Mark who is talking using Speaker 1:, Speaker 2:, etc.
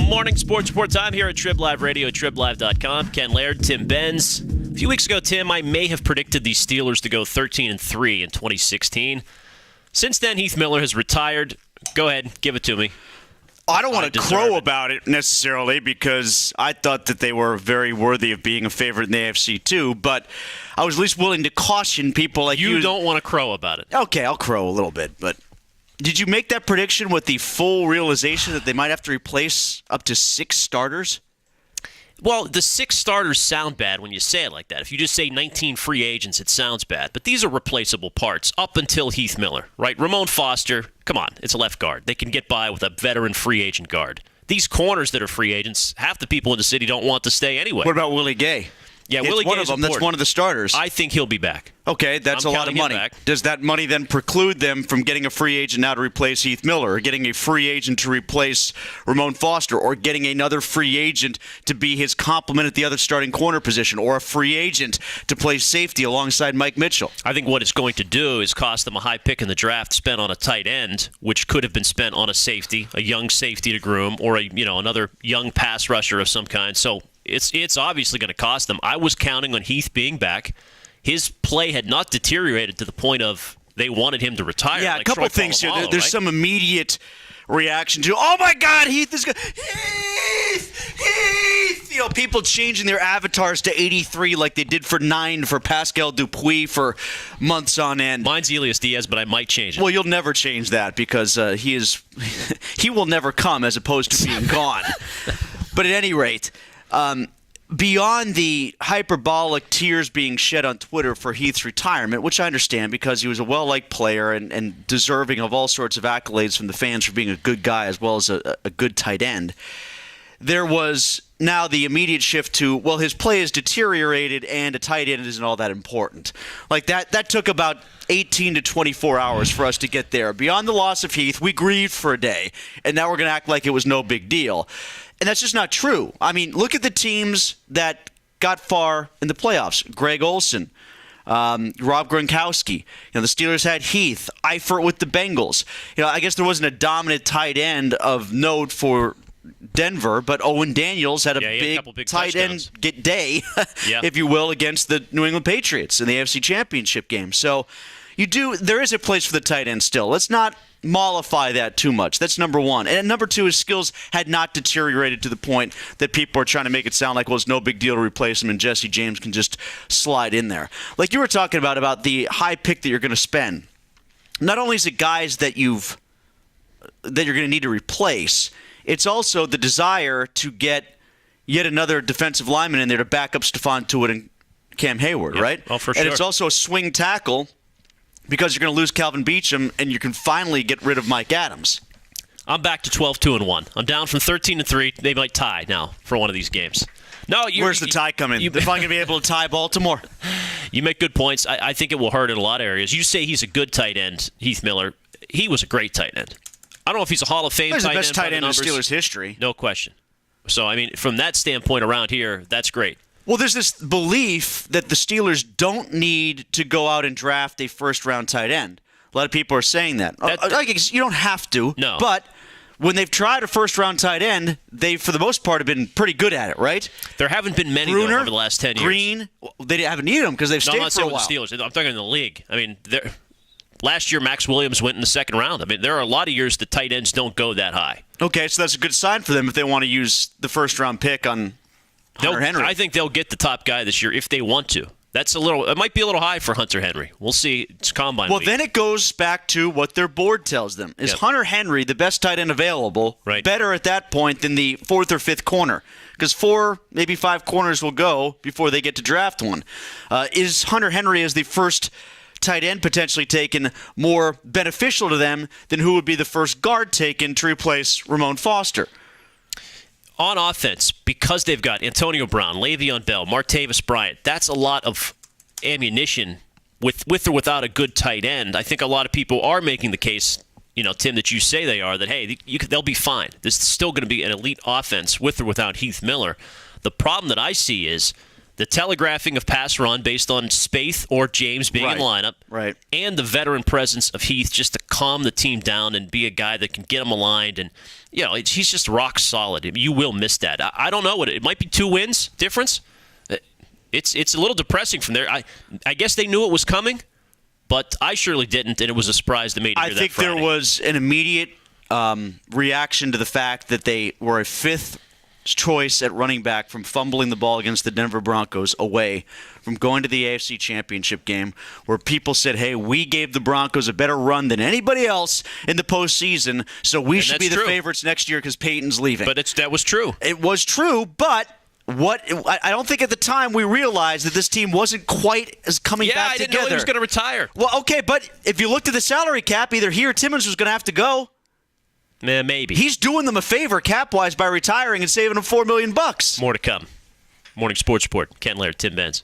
Speaker 1: Morning Sports Report time here at TribLIVE Radio at TribLIVE.com. Ken Laird, Tim Benz. A few weeks ago, Tim, I may have predicted the Steelers to go 13-3 in 2016. Since then, Heath Miller has retired. Go ahead, give it to me.
Speaker 2: I don't want to crow about it necessarily because I thought that they were very worthy of being a favorite in the AFC too, but I was at least willing to caution people like you.
Speaker 1: You don't want to crow about it.
Speaker 2: Okay, I'll crow a little bit, but did you make that prediction with the full realization that they might have to replace up to 6 starters?
Speaker 1: Well, the 6 starters sound bad when you say it like that. If you just say 19 free agents, it sounds bad. But these are replaceable parts up until Heath Miller, right? Ramon Foster, come on, it's a left guard. They can get by with a veteran free agent guard. These corners that are free agents, half the people in the city don't want to stay anyway.
Speaker 2: What about Willie Gay?
Speaker 1: Yeah,
Speaker 2: Willie Gay is important. That's one of the starters.
Speaker 1: I think he'll be back.
Speaker 2: Okay, that's a lot of money. Does that money then preclude them from getting a free agent now to replace Heath Miller, or getting a free agent to replace Ramon Foster, or getting another free agent to be his complement at the other starting corner position, or a free agent to play safety alongside Mike Mitchell?
Speaker 1: I think what it's going to do is cost them a high pick in the draft spent on a tight end, which could have been spent on a safety, a young safety to groom, or another young pass rusher of some kind. So it's obviously going to cost them. I was counting on Heath being back. His play had not deteriorated to the point of they wanted him to retire.
Speaker 2: Yeah,
Speaker 1: like
Speaker 2: a couple of things here. There's some immediate reaction to, oh my God, Heath is good. Heath! People changing their avatars to 83 like they did for 9 for Pascal Dupuis for months on end.
Speaker 1: Mine's Elias Diaz, but I might change it.
Speaker 2: Well, you'll never change that because he will never come as opposed to being gone. But at any rate, beyond the hyperbolic tears being shed on Twitter for Heath's retirement, which I understand because he was a well-liked player and deserving of all sorts of accolades from the fans for being a good guy as well as a good tight end, there was now the immediate shift to, well, his play is deteriorated and a tight end isn't all that important. Like that took about 18 to 24 hours for us to get there. Beyond the loss of Heath, we grieved for a day, and now we're going to act like it was no big deal. And that's just not true. I mean, look at the teams that got far in the playoffs. Greg Olsen, Rob Gronkowski. The Steelers had Heath, Eifert with the Bengals. I guess there wasn't a dominant tight end of note for Denver, but Owen Daniels had a big tight end day, if you will, against the New England Patriots in the AFC Championship game. So there is a place for the tight end still. Let's not mollify that too much. That's number one. And number two, his skills had not deteriorated to the point that people are trying to make it sound like, well, it's no big deal to replace him and Jesse James can just slide in there. Like you were talking about the high pick that you're going to spend. Not only is it guys that you're going to need to replace, it's also the desire to get yet another defensive lineman in there to back up Stephon Tuitt and Cam Hayward, right?
Speaker 1: Oh, for sure.
Speaker 2: And it's also a swing tackle because you're going to lose Calvin Beachum, and you can finally get rid of Mike Adams.
Speaker 1: I'm back to 12-2-1. I'm down from 13-3. They might tie now for one of these games.
Speaker 2: Where's the tie coming? If I'm going to be able to tie Baltimore?
Speaker 1: You make good points. I think it will hurt in a lot of areas. You say he's a good tight end, Heath Miller. He was a great tight end. I don't know if he's a Hall of Fame tight end.
Speaker 2: He's the best tight end in Steelers history.
Speaker 1: No question. So, I mean, from that standpoint around here, that's great.
Speaker 2: Well, there's this belief that the Steelers don't need to go out and draft a first-round tight end. A lot of people are saying that. I guess you don't have to.
Speaker 1: No.
Speaker 2: But when they've tried a first-round tight end, they, for the most part, have been pretty good at it, right?
Speaker 1: There haven't been many
Speaker 2: Bruner,
Speaker 1: over the last 10 years.
Speaker 2: Green, they haven't needed them because they've stayed for a while.
Speaker 1: I'm not saying with the Steelers. I'm talking in the league. I mean, last year, Max Williams went in the second round. I mean, there are a lot of years the tight ends don't go that high. Okay, so that's a good sign for them if they want to use the first-round pick on Hunter Henry. I think they'll get the top guy this year if they want to. It might be a little high for Hunter Henry. We'll see. It's combine week.
Speaker 2: Then it goes back to what their board tells them. Is Hunter Henry the best tight end available?
Speaker 1: Right.
Speaker 2: Better at that point than the 4th or 5th corner? Because 4, maybe 5 corners will go before they get to draft one. Is Hunter Henry as the first tight end potentially taken more beneficial to them than who would be the first guard taken to replace Ramon Foster?
Speaker 1: On offense, because they've got Antonio Brown, Le'Veon Bell, Martavis Bryant, that's a lot of ammunition with or without a good tight end. I think a lot of people are making the case, Tim, that you say they are, that, hey, they'll be fine. This is still going to be an elite offense with or without Heath Miller. The problem that I see is the telegraphing of pass run based on Spaeth or James being in lineup,
Speaker 2: right,
Speaker 1: and the veteran presence of Heath just to calm the team down and be a guy that can get them aligned. And he's just rock solid. You will miss that. I don't know what it might be. 2 wins difference. It's a little depressing from there. I guess they knew it was coming, but I surely didn't, and it was a surprise to me to hear that
Speaker 2: I think
Speaker 1: Friday.
Speaker 2: there was an immediate reaction to the fact that they were a 5th choice at running back from fumbling the ball against the Denver Broncos away from going to the AFC Championship game, where people said, hey, we gave the Broncos a better run than anybody else in the postseason, so we should be the favorites next year because Peyton's leaving.
Speaker 1: But that was true.
Speaker 2: It was true, but I don't think at the time we realized that this team wasn't quite as coming back together.
Speaker 1: Yeah, I didn't know he was going to retire.
Speaker 2: Well, okay, but if you looked at the salary cap, either he or Timmons was going to have to go.
Speaker 1: Maybe.
Speaker 2: He's doing them a favor cap-wise by retiring and saving them $4 million.
Speaker 1: More to come. Morning Sports Report. Ken Laird, Tim Benz.